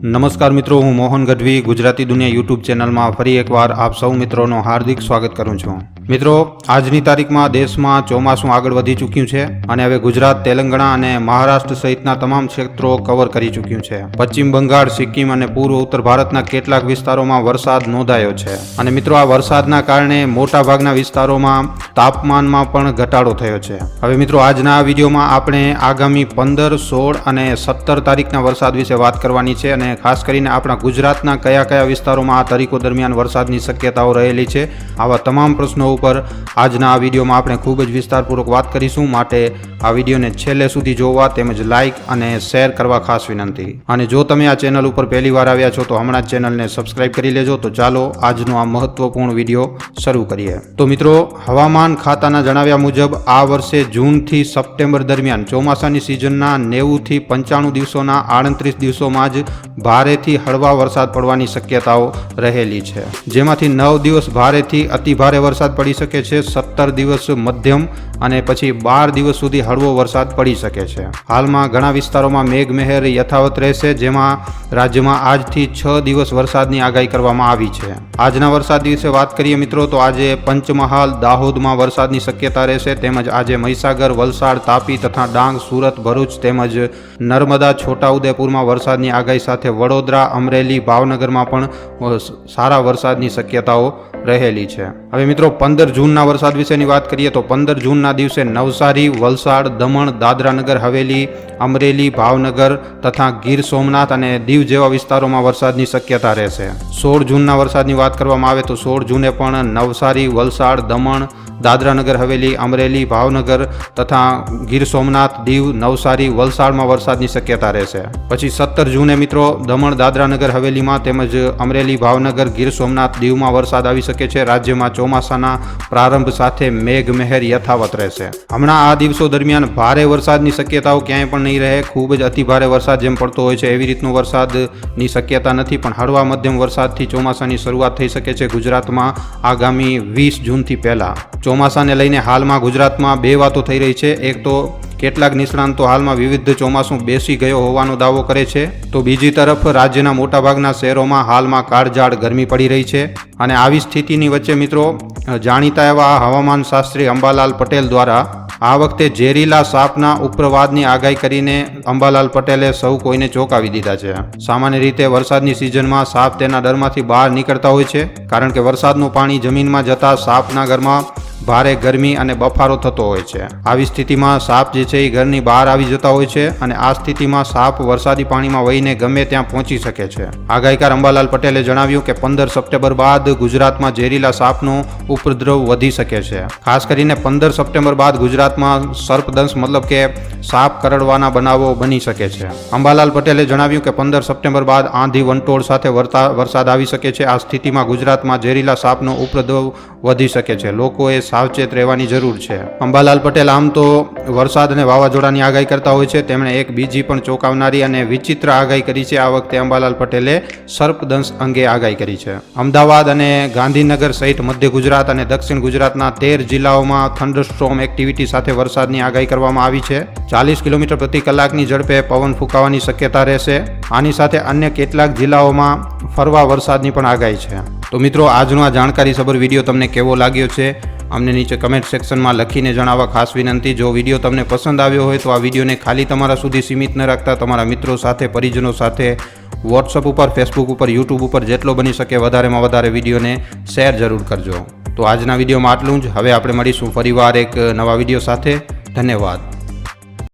નમસ્કાર મિત્રો, હું મોહન ગઢવી ગુજરાતી દુનિયા યુટ્યુબ ચેનલમાં ફરી એકવાર આપ સૌ મિત્રોનો હાર્દિક સ્વાગત કરું છું. મિત્રો, આજની તારીખમાં દેશમાં ચોમાસું આગળ વધી ચૂક્યું છે અને હવે ગુજરાત, તેલંગાણા અને મહારાષ્ટ્ર સહિતના તમામ ક્ષેત્રો કવર કરી ચૂક્યું છે. પશ્ચિમ બંગાળ, સિક્કિમ અને પૂર્વ ઉત્તર ભારતના કેટલાક વિસ્તારોમાં વરસાદ નોંધાયો છે અને મિત્રો, આ વરસાદના કારણે મોટાભાગના વિસ્તારોમાં તાપમાનમાં પણ ઘટાડો થયો છે. હવે મિત્રો, આજના આ વિડીયોમાં આપણે આગામી 15, 16 અને 17 તારીખના વરસાદ વિશે વાત કરવાની છે અને ખાસ કરીને આપણા ગુજરાતના કયા કયા વિસ્તારોમાં આ તારીખો દરમિયાન વરસાદની શક્યતાઓ રહેલી છે, આવા તમામ પ્રશ્નો ઉપર આજના આ વિડીયોમાં આપણે ખૂબ જ વિસ્તારપૂર્વક વાત કરીશું. માટે આ વિડીયોને છેલ્લે સુધી જોવા તેમજ લાઇક અને શેર કરવા ખાસ વિનંતી. અને જો તમે આ ચેનલ ઉપર પહેલી વાર આવ્યા છો તો હમણાં જ ચેનલને સબસ્ક્રાઇબ કરી લેજો. તો ચાલો આજનો આ મહત્વપૂર્ણ વિડીયો શરૂ કરીએ. તો મિત્રો, હવામાન ખાતાના જણાવ્યા મુજબ આ વર્ષે જૂનથી સપ્ટેમ્બર દરમિયાન ચોમાસાની સિઝનના 90 થી 95 દિવસોના 38 દિવસોમાં જ ભારેથી હળવા વરસાદ પડવાની શક્યતાઓ રહેલી છે, જેમાંથી 9 દિવસ ભારેથી અતિભારે વરસાદ પડી શકે છે, 17 દિવસ મધ્યમ અને પછી 12 દિવસ સુધી હળવો વરસાદ પડી શકે છે. હાલમાં ઘણા વિસ્તારોમાં મેઘમહેર યથાવત રહેશે, જેમાં રાજ્યમાં આજથી 6 દિવસ વરસાદની આગાહી કરવામાં આવી છે. આજના વરસાદ વિશે વાત કરીએ મિત્રો, તો આજે પંચમહાલ, દાહોદમાં વરસાદની શક્યતા રહેશે, તેમજ આજે મહીસાગર, વલસાડ, તાપી તથા ડાંગ, સુરત, ભરૂચ તેમજ નર્મદા, છોટાઉદેપુરમાં વરસાદની આગાહી સાથે વડોદરા, અમરેલી, ભાવનગરમાં પણ સારા વરસાદની શક્યતાઓ રહેલી છે. હવે મિત્રો, 15 જૂનના વરસાદ વિશેની વાત કરીએ તો 15 જૂનના દિવસે નવસારી, વલસાડ, દમણ, દાદરાનગર હવેલી, અમરેલી, ભાવનગર તથા ગીર સોમનાથ અને દીવ જેવા વિસ્તારોમાં વરસાદની શક્યતા રહેશે. 16 જૂનના વરસાદની વાત કરવામાં આવે તો 16 જૂને પણ નવસારી, વલસાડ, દમણ, દાદરાનગર હવેલી, અમરેલી, ભાવનગર તથા ગીર સોમનાથ, દીવ, નવસારી, વલસાડમાં વરસાદની શક્યતા રહેશે. પછી 17 જૂને મિત્રો, દમણ, દાદરાનગર હવેલીમાં તેમજ અમરેલી, ભાવનગર, ગીર સોમનાથ, દીવમાં વરસાદ આવી શકે છે. રાજ્યમાં ચોમાસાના પ્રારંભ સાથે મેઘમહેર યથાવત રહેશે. હમણાં આ દિવસો દરમિયાન ભારે વરસાદની શક્યતાઓ ક્યાંય પણ નહીં રહે. ખૂબ જ અતિભારે વરસાદ જેમ પડતો હોય છે એવી રીતનો વરસાદની શક્યતા નથી, પણ હળવા મધ્યમ વરસાદથી ચોમાસાની શરૂઆત થઈ શકે છે ગુજરાતમાં આગામી 20 જૂનથી પહેલા. ચોમાસાને લઈને હાલમાં ગુજરાતમાં બે વાતો થઈ રહી છે. એક તો કેટલાક નિષ્ણાંતો હાલમાં વિવિધ ચોમાસું બેસી ગયો હોવાનો દાવો કરે છે, તો બીજી તરફ રાજ્યના મોટાભાગના શહેરોમાં હાલમાં કાળઝાળ ગરમી પડી રહી છે. અને આવી સ્થિતિની વચ્ચે મિત્રો, જાણીતા એવા હવામાન શાસ્ત્રી અંબાલાલ પટેલ દ્વારા આ વખતે ઝેરીલા સાપના ઉપપ્રવાદની આગાહી કરીને અંબાલાલ પટેલે સૌ કોઈને ચોંકાવી દીધા છે. સામાન્ય રીતે વરસાદની સિઝનમાં સાપ તેના ડરમાંથી બહાર નીકળતા હોય છે, કારણ કે વરસાદનું પાણી જમીનમાં જતા સાપના ઘરમાં ભારે ગરમી અને બફારો થતો હોય છે. આવી સ્થિતિમાં સાપ જે છે એ ઘરની બહાર આવી જતા હોય છે અને આ સ્થિતિમાં સાપ વરસાદી પાણીમાં વહીને ગમે ત્યાં પહોંચી શકે છે. આગાહીકાર અંબાલાલ પટેલે જણાવ્યું કે 15 સપ્ટેમ્બર બાદ ગુજરાતમાં ઝેરીલા સાપનો ઉપદ્રવ વધી શકે છે. ખાસ કરીને 15 સપ્ટેમ્બર બાદ ગુજરાતમાં સર્પદંશ મતલબ કે સાપ કરડવાના બનાવો બની શકે છે. અંબાલાલ પટેલે જણાવ્યું કે 15 સપ્ટેમ્બર બાદ આંધી વંટોળ સાથે વરસાદ આવી શકે છે. આ સ્થિતિમાં ગુજરાતમાં ઝેરીલા સાપનો ઉપદ્રવ વધી શકે છે. લોકોએ સાવચેત રહેવાની જરૂર છે. અંબાલાલ પટેલ આમ તો વરસાદ અને વાવાઝોડાની આગાહી કરતા હોય છે. તેમણે એક બીજી પણ ચોંકાવનારી અને વિચિત્ર આગાહી કરી છે. આ વખતે અંબાલાલ પટેલે સર્પદંશ અંગે આગાહી કરી છે. અમદાવાદ અને ગાંધીનગર સહિત મધ્ય ગુજરાત અને દક્ષિણ ગુજરાતના 13 જિલ્લાઓમાં થંડરસ્ટોર્મ એક્ટિવિટી સાથે વરસાદની આગાહી કરવામાં આવી છે. 40 કિલોમીટર પ્રતિ કલાકની ઝડપે પવન ફૂંકાવાની શક્યતા રહેશે. આની સાથે અન્ય કેટલાક જિલ્લાઓમાં ફરવા વરસાદની પણ આગાહી છે. તો મિત્રો, આજનો આ જાણકારીસભર વિડીયો તમને કેવો લાગ્યો છે અમને નીચે કમેન્ટ સેક્શનમાં લખીને જણાવવા ખાસ વિનંતી. જો વિડીયો તમને પસંદ આવ્યો હોય તો આ વિડીયોને ખાલી તમારા સુધી સીમિત ન રાખતા તમારા મિત્રો સાથે, પરિજનો સાથે વોટ્સઅપ ઉપર, ફેસબુક ઉપર, યુટ્યુબ ઉપર જેટલો બની શકે વધારેમાં વધારે વિડીયોને શેર જરૂર કરજો. તો આજના વિડીયોમાં આટલું જ. હવે આપણે મળીશું ફરીવાર એક નવા વિડીયો સાથે. ધન્યવાદ.